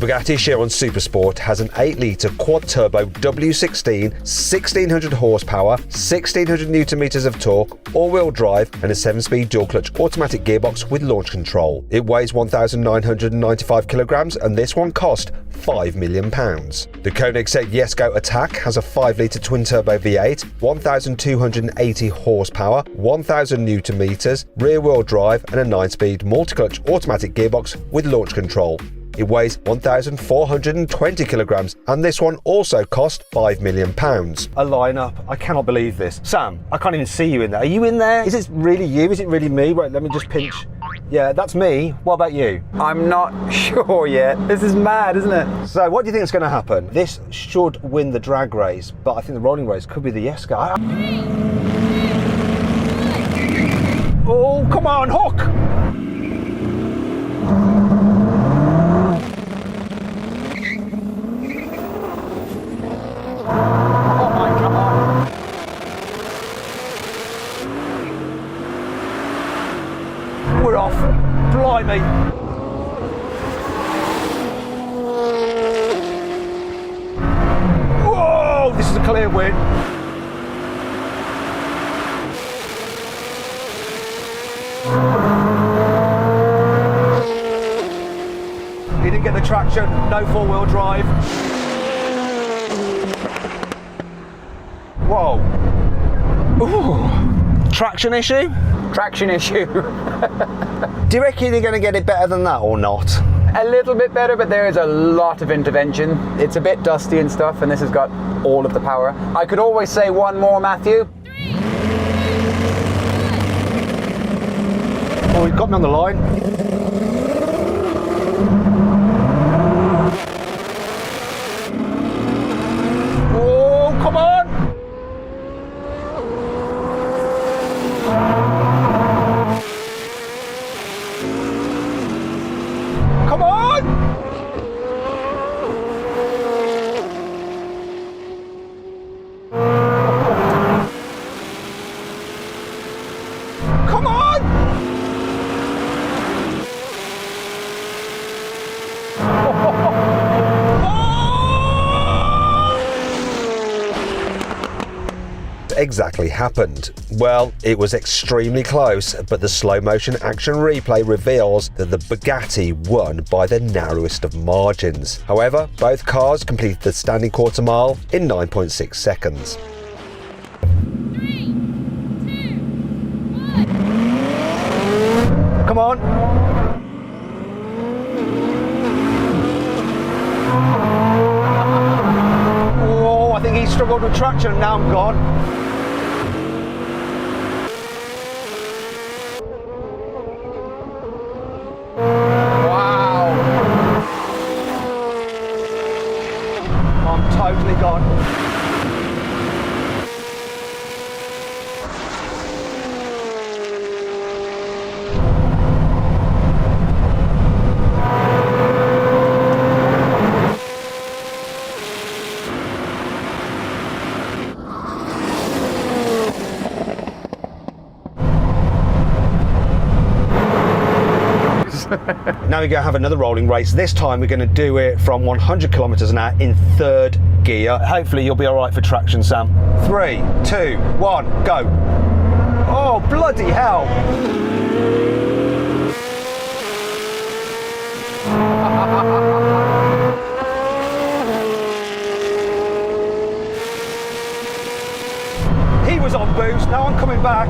Bugatti Chiron Supersport has an 8-litre quad-turbo W16, 1600 horsepower, 1600 Nm of torque, all-wheel drive and a 7-speed dual-clutch automatic gearbox with launch control. It weighs 1,995 kilograms and this one cost £5 million. The Koenigsegg Jesko Attack has a 5-litre twin-turbo V8, 1,280 horsepower, 1,000 Nm, rear-wheel drive and a 9-speed multi-clutch automatic gearbox with launch control. It weighs 1,420 kilograms and this one also cost £5 million. A lineup, I cannot believe this. Sam, I can't even see you in there. Are you in there? Is it really you? Is it really me? Wait, let me just pinch. Yeah, that's me. What about you? I'm not sure yet. This is mad, isn't it? So what do you think is going to happen? This should win the drag race, but I think the rolling race could be the Jesko. Oh, come on, hook! Oh my God. We're off. Blimey. Whoa, this is a clear win. He didn't get the traction, no four-wheel drive. Whoa. Ooh. Traction issue? Traction issue. Do you reckon you're going to get it better than that or not? A little bit better, but there is a lot of intervention. It's a bit dusty and stuff, and this has got all of the power. I could always say one more, Matthew. Oh, he got me on the line. Oh, come on! Come on! Come on! Exactly happened? Well, it was extremely close, but the slow motion action replay reveals that the Bugatti won by the narrowest of margins. However, both cars completed the standing quarter mile in 9.6 seconds. 3, 2, 1. Come on! Oh, I think he struggled with traction, now I'm gone. I'm totally gone. Now we're going to have another rolling race. This time we're going to do it from 100 kilometers an hour in third gear. Hopefully you'll be all right for traction, Sam. 3, 2, 1, go. Oh, bloody hell. He was on boost, now I'm coming back.